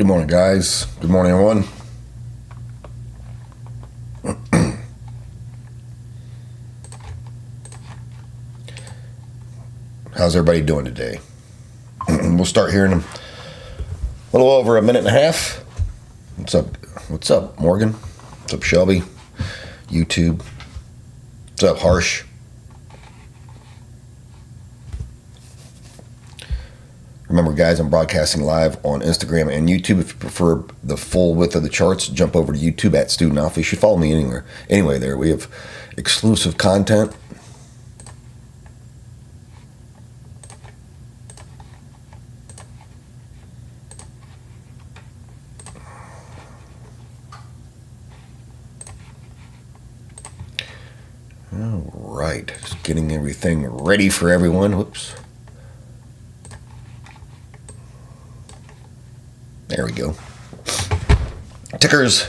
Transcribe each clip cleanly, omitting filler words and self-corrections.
Good morning, guys. Good morning, everyone. How's everybody doing today? We'll start here in a little over a minute and a half. What's up? What's up, Morgan? What's up, Shelby? YouTube. What's up, Harsh? Remember, guys, I'm broadcasting live on Instagram and YouTube. If you prefer the full width of the charts, jump over to YouTube at Student Alpha. You should follow me anywhere. Anyway, there we have exclusive content. All right, just getting everything ready for everyone. Whoops. There we go. Tickers,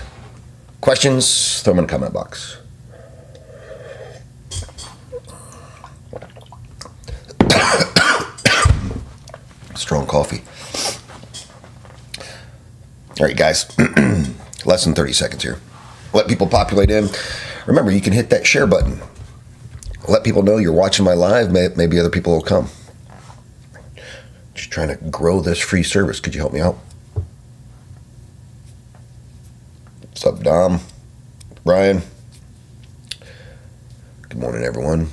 questions, throw them in the comment box. Strong coffee. All right, guys. Less than 30 seconds here. Let people populate in. Remember, you can hit that share button. Let people know you're watching my live. Maybe other people will come. Just trying to grow this free service. Could you help me out? What's up, Dom? Brian? Good morning, everyone.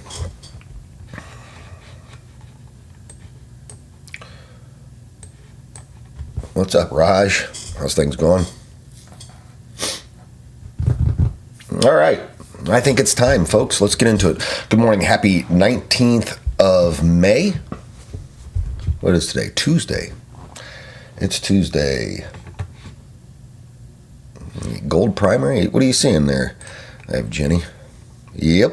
What's up, Raj? How's things going? All right. I think it's time, folks. Let's get into it. Good morning. Happy 19th of May. What is today? Tuesday. It's Tuesday. Gold primary. What are you seeing there? I have Jenny. Yep.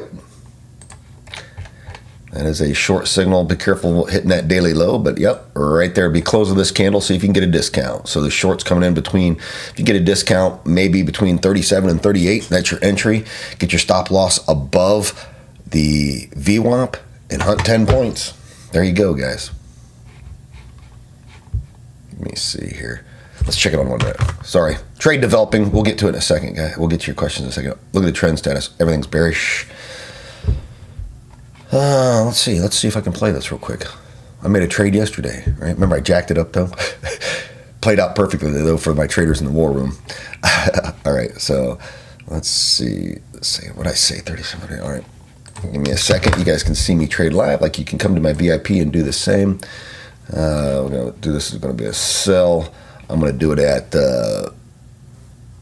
That is a short signal. Be careful hitting that daily low, but yep, right there. Be close of this candle. See if you can get a discount. So the short's coming in between. If you get a discount, maybe between 37 and 38, that's your entry. Get your stop loss above the VWAP and hunt 10 points. There you go, guys. Let me see here. Let's check it on 1 minute. Sorry. Trade developing. We'll get to it in a second, guys. We'll get to your questions in a second. Look at the trend status. Everything's bearish. Let's see. Let's see if I can play this real quick. I made a trade yesterday, right? Remember I jacked it up, though? Played out perfectly, though, for my traders in the war room. All right, so let's see. Let's see. What did I say? 37. All right. Give me a second. You guys can see me trade live. Like, you can come to my VIP and do the same. We're going to do this. Is going to be a sell. I'm going to do it at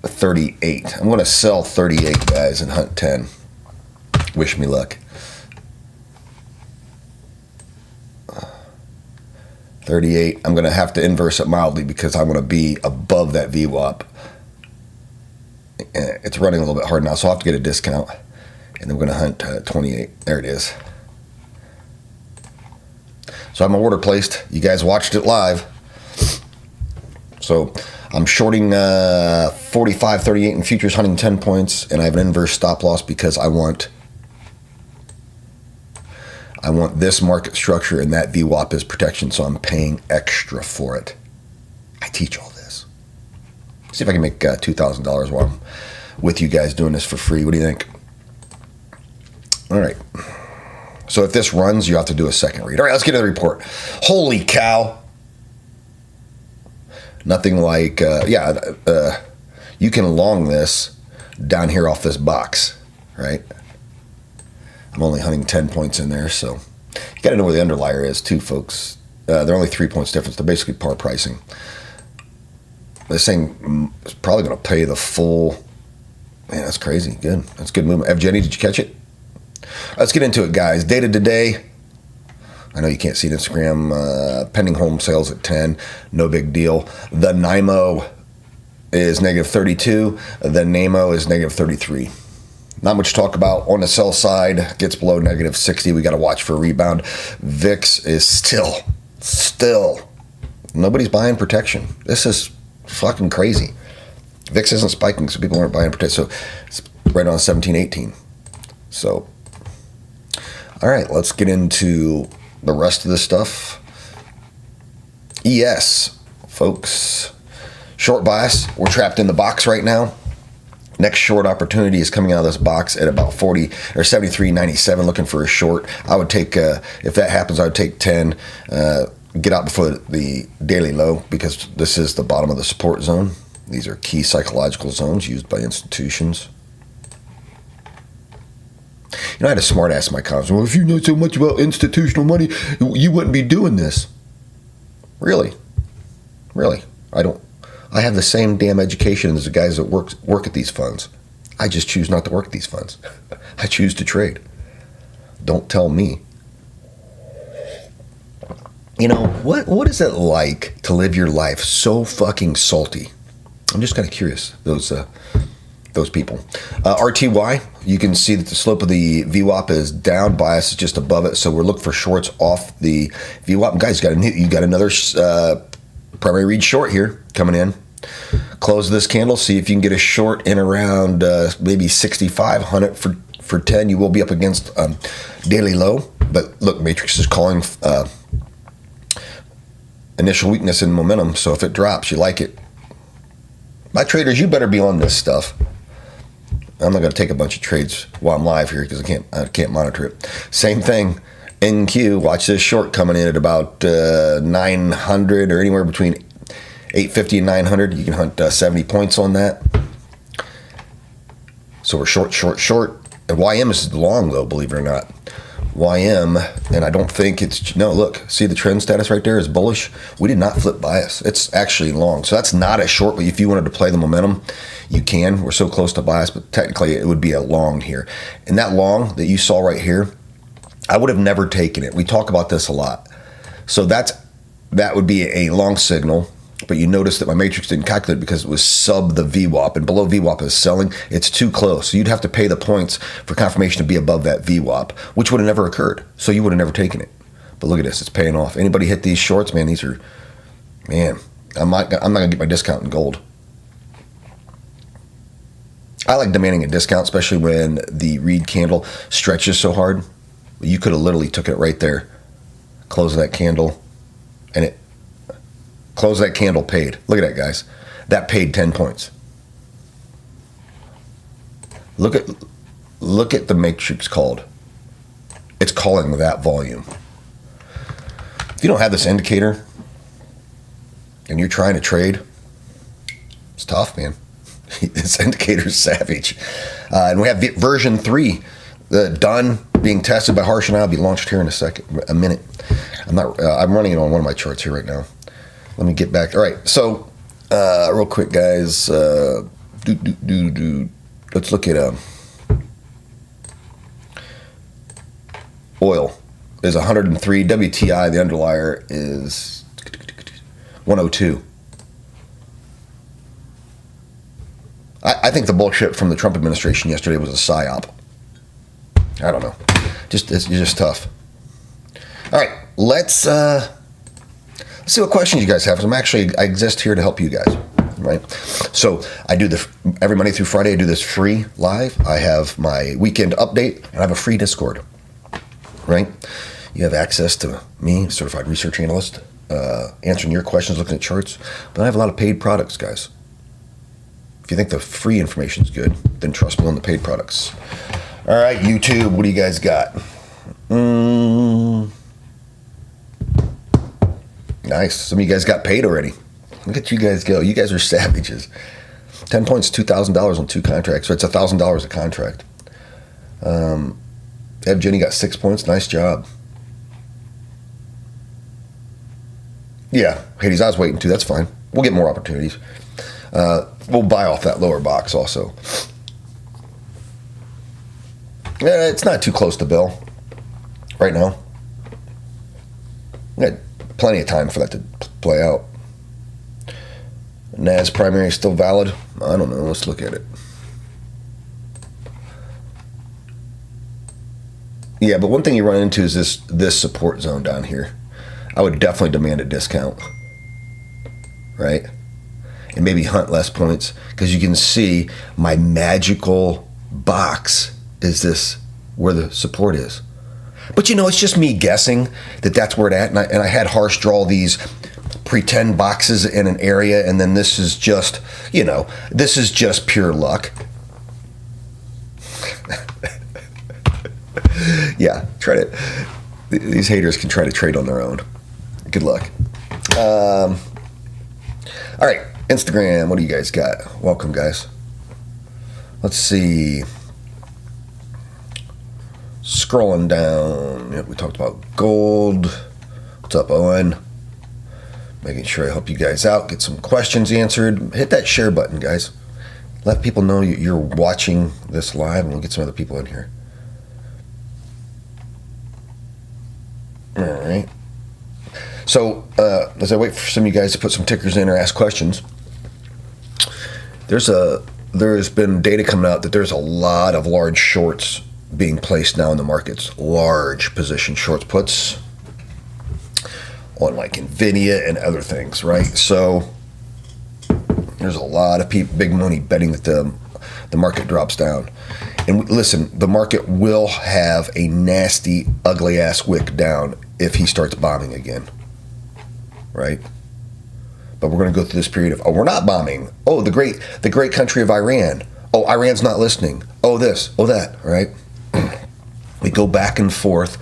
38. I'm going to sell 38, guys, and hunt 10. Wish me luck. 38. I'm going to have to inverse it mildly because I'm going to be above that VWAP. It's running a little bit hard now, so I'll have to get a discount. And then we're going to hunt 28. There it is. So I'm order placed. You guys watched it live. So I'm shorting 45, 38 in futures, hunting 10 points, and I have an inverse stop loss because I want this market structure, and that VWAP is protection, so I'm paying extra for it. I teach all this. See if I can make $2,000 while I'm with you guys doing this for free. What do you think? All right. So if this runs, you have to do a second read. All right, let's get to the report. Holy cow. Nothing like, you can long this down here off this box, right? I'm only hunting 10 points in there, so you got to know where the underlier is too, folks. They're only 3 points difference. They're basically par pricing. This thing is probably going to pay the full. Man, that's crazy. Good. That's good movement. Evgeny, did you catch it? Let's get into it, guys. Data today. I know you can't see it on Instagram. Pending home sales at 10. No big deal. The NIMO is negative 32. The NAMO is negative 33. Not much to talk about. On the sell side, gets below negative 60. We got to watch for a rebound. VIX is still. Nobody's buying protection. This is fucking crazy. VIX isn't spiking, so people aren't buying protection. So it's right on 17, 18. So, all right, let's get into the rest of this stuff. ES, folks. Short bias, we're trapped in the box right now. Next short opportunity is coming out of this box at about 40 or 73.97, looking for a short. I would take, if that happens, I would take 10, get out before the daily low, because this is the bottom of the support zone. These are key psychological zones used by institutions. You know, I had a smart ass in my comments. Well, if you know so much about institutional money, you wouldn't be doing this. Really? Really? I don't. I have the same damn education as the guys that work at these funds. I just choose not to work at these funds. I choose to trade. Don't tell me. You know, what is it like to live your life so fucking salty? I'm just kind of curious, those people. RTY, you can see that the slope of the VWAP is down, bias is just above it, so we're looking for shorts off the VWAP. Guys, you got another primary read short here coming in. Close this candle, see if you can get a short in around maybe 6,500 for 10. You will be up against daily low, but look, Matrix is calling initial weakness in momentum, so if it drops, you like it. My traders, you better be on this stuff. I'm not going to take a bunch of trades while I'm live here because I can't monitor it. Same thing, NQ. Watch this short coming in at about 900 or anywhere between 850 and 900. You can hunt 70 points on that. So we're short. And YM is long though, believe it or not. YM, and I don't think it's, no, look, see the trend status right there is bullish. We did not flip bias. It's actually long. So that's not a short, but if you wanted to play the momentum, you can. We're so close to bias, but technically it would be a long here. And that long that you saw right here, I would have never taken it. We talk about this a lot. So that would be a long signal, but you notice that my matrix didn't calculate because it was sub the VWAP, and below VWAP is selling. It's too close. So you'd have to pay the points for confirmation to be above that VWAP, which would have never occurred. So you would have never taken it. But look at this, it's paying off. Anybody hit these shorts, man, these are, man, I'm not gonna get my discount in gold. I like demanding a discount, especially when the read candle stretches so hard. You could have literally took it right there, close that candle, and it close that candle paid. Look at that, guys. That paid 10 points. Look at the matrix called. It's calling that volume. If you don't have this indicator and you're trying to trade, it's tough, man. This indicator's savage. And we have version 3 done, being tested by Harsh and I'll be launched here in a minute. I'm running it on one of my charts here right now. Let me get back. All right, so real quick, guys. Let's look at oil is 103. WTI, the underlier, is 102. I think the bullshit from the Trump administration yesterday was a psyop. I don't know. It's just tough. All right, let's see what questions you guys have. I exist here to help you guys, right? So I do every Monday through Friday. I do this free live. I have my weekend update, and I have a free Discord, right? You have access to me, certified research analyst, answering your questions, looking at charts. But I have a lot of paid products, guys. If you think the free information is good, then trust me on the paid products. All right, YouTube, what do you guys got? Nice. Some of you guys got paid already. Look at you guys go. You guys are savages. 10 points, $2,000 on 2 contracts. So it's $1,000 a contract. Eb Jenny got 6 points. Nice job. Yeah, Hades, I was waiting too. That's fine. We'll get more opportunities. We'll buy off that lower box also. Yeah, it's not too close to bill right now. We got plenty of time for that to play out. NAS primary is still valid. I don't know. Let's look at it. Yeah, but one thing you run into is this support zone down here. I would definitely demand a discount, right? And maybe hunt less points, because you can see my magical box is this where the support is. But you know, it's just me guessing that that's where it's at. And I had Harsh draw these pretend boxes in an area, and then this is just, this is just pure luck. Yeah, these haters can try to trade on their own. Good luck. All right, Instagram, what do you guys got? Welcome, guys. Let's see. Scrolling down. Yep, we talked about gold. What's up, Owen? Making sure I help you guys out, get some questions answered. Hit that share button, guys. Let people know you're watching this live, and we'll get some other people in here. All right. So, as I wait for some of you guys to put some tickers in or ask questions, there's been data coming out that there's a lot of large shorts being placed now in the markets. Large position shorts puts on like Nvidia and other things, right? So there's a lot of people, big money, betting that the market drops down. And listen, the market will have a nasty, ugly ass wick down if he starts bombing again, right? But we're going to go through this period of, we're not bombing. Oh, the great country of Iran. Oh, Iran's not listening. Oh, this, oh, that, right? We go back and forth,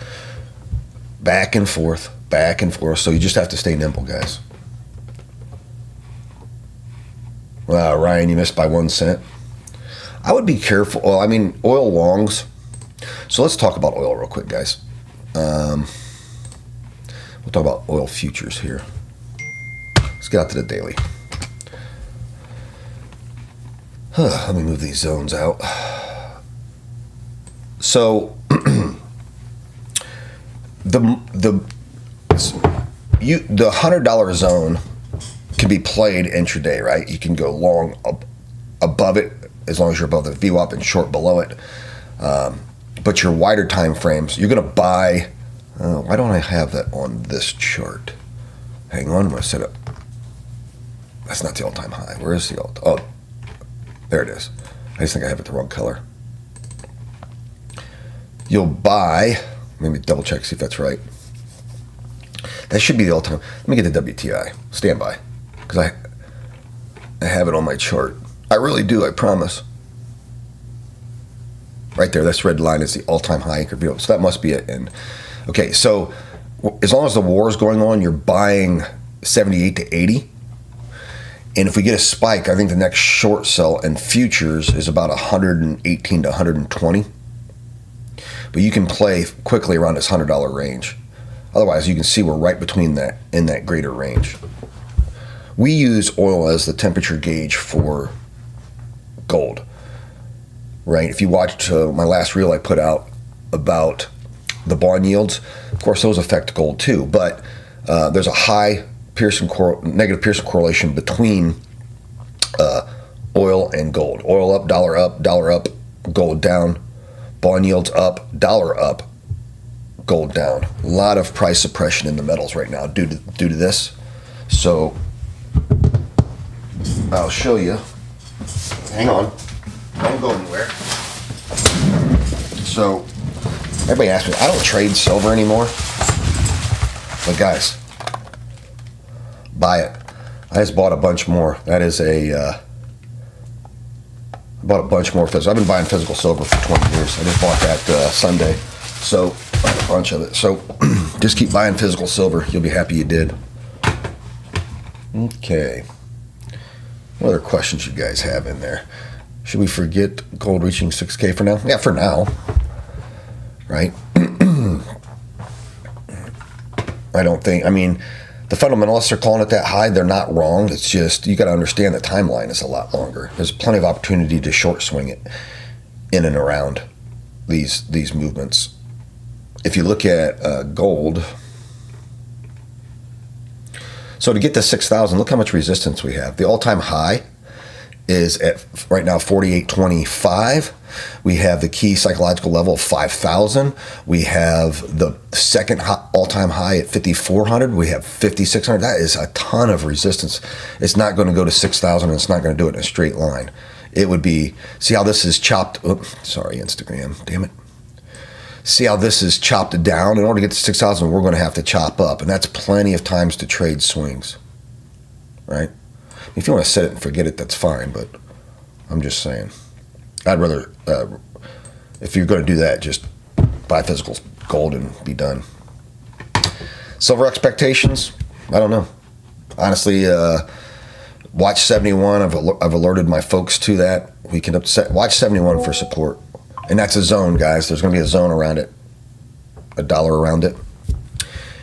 back and forth, back and forth. So you just have to stay nimble, guys. Wow, Ryan, you missed by 1 cent. I would be careful. Well, I mean, oil longs. So let's talk about oil real quick, guys. We'll talk about oil futures here. Let's get out to the daily. Let me move these zones out. So the $100 zone can be played intraday, right? You can go long above it as long as you're above the VWAP and short below it. But your wider time frames, you're going to buy. Why don't I have that on this chart? Hang on, I'm going to set up. That's not the all-time high. Where is the all? Oh, there it is. I just think I have it the wrong color. You'll buy. Let me double check, see if that's right. That should be the all-time. Let me get the WTI. Stand by, because I have it on my chart. I really do. I promise. Right there, this red line is the all-time high anchor view. So that must be it. And okay, so as long as the war is going on, you're buying 78 to 80. And if we get a spike, I think the next short sell in futures is about 118 to 120. But you can play quickly around this $100 range. Otherwise, you can see we're right between that, in that greater range. We use oil as the temperature gauge for gold, right? If you watched my last reel I put out about the bond yields, of course those affect gold too, but there's a high negative Pearson correlation between oil and gold. Oil up, gold down. Bond yields up, dollar up, gold down. A lot of price suppression in the metals right now due to this. So I'll show you. Hang on. Don't go anywhere. So everybody asks me, I don't trade silver anymore. But guys, buy it. I just bought a bunch more. That is I bought a bunch more physical. I've been buying physical silver for 20 years. I just bought that Sunday. So a bunch of it. So just keep buying physical silver. You'll be happy you did. Okay. What other questions you guys have in there? Should we forget gold reaching 6K for now? Yeah, for now. Right? I don't think, I mean, the fundamentalists are calling it that high. They're not wrong. It's just, you got to understand the timeline is a lot longer. There's plenty of opportunity to short swing it in and around these movements. If you look at gold, so to get to 6,000, look how much resistance we have. The all-time high is at right now 48.25. We have the key psychological level of 5,000. We have the second all-time high at 5,400. We have 5,600. That is a ton of resistance. It's not going to go to 6,000, and it's not going to do it in a straight line. It would be, see how this is chopped. Oops, sorry, Instagram. Damn it. See how this is chopped down. In order to get to 6,000, we're going to have to chop up, and that's plenty of times to trade swings. right? If you want to set it and forget it, that's fine, but I'm just saying. I'd rather, if you're going to do that, just buy physical gold and be done. Silver expectations? I don't know. Honestly, watch 71. I've alerted my folks to that. We can watch 71 for support. And that's a zone, guys. There's going to be a zone around it, a dollar around it.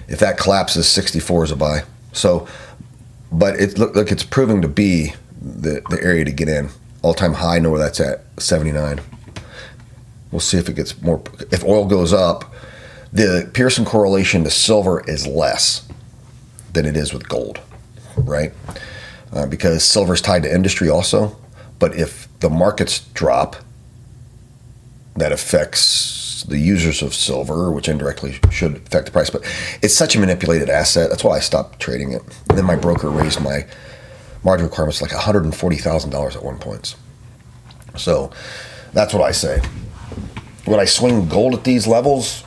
If that collapses, 64 is a buy. So, but look, it's proving to be the area to get in. All-time high, know where that's at, 79. We'll see if it gets more. If oil goes up, the Pearson correlation to silver is less than it is with gold, right? Because silver is tied to industry also. But if the markets drop, that affects the users of silver, which indirectly should affect the price. But it's such a manipulated asset. That's why I stopped trading it. And then my broker raised my margin requirements like $140,000 at one point. So that's what I say. Would I swing gold at these levels?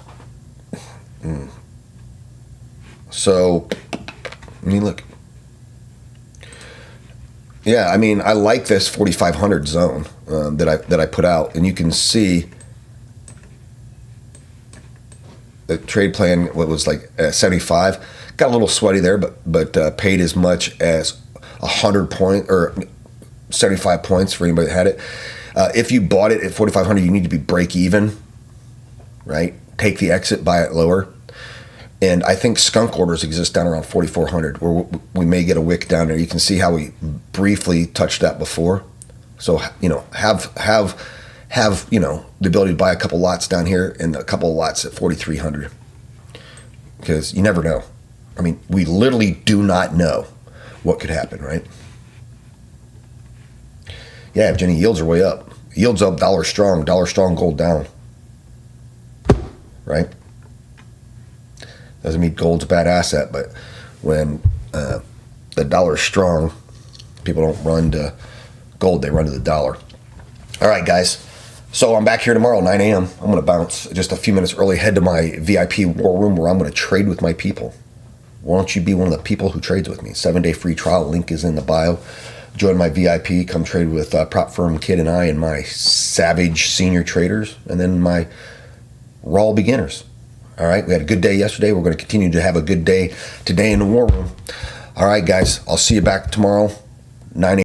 So, I mean, look. Yeah, I mean, I like this 4,500 zone that I put out, and you can see the trade plan. What was like 75, got a little sweaty there, but paid as much as 100 point or 75 points for anybody that had it. If you bought it at 4,500, you need to be break even, right? Take the exit, buy it lower. And I think skunk orders exist down around 4,400, where we may get a wick down there. You can see how we briefly touched that before. So, you know, have you know, the ability to buy a couple lots down here and a couple of lots at 4,300, because you never know. I mean, we literally do not know what could happen, right? Yeah, Jenny, yields are way up. Yields up, dollar strong, gold down, right? Doesn't mean gold's a bad asset, but when the dollar's strong, people don't run to gold, they run to the dollar. All right, guys. So I'm back here tomorrow, 9 a.m. I'm going to bounce just a few minutes early, head to my VIP war room where I'm going to trade with my people. Why don't you be one of the people who trades with me? 7-day free trial, link is in the bio. Join my VIP, come trade with Prop Firm Kid and I and my savage senior traders, and then my raw beginners. All right, we had a good day yesterday. We're going to continue to have a good day today in the war room. All right, guys, I'll see you back tomorrow, 9 a.m.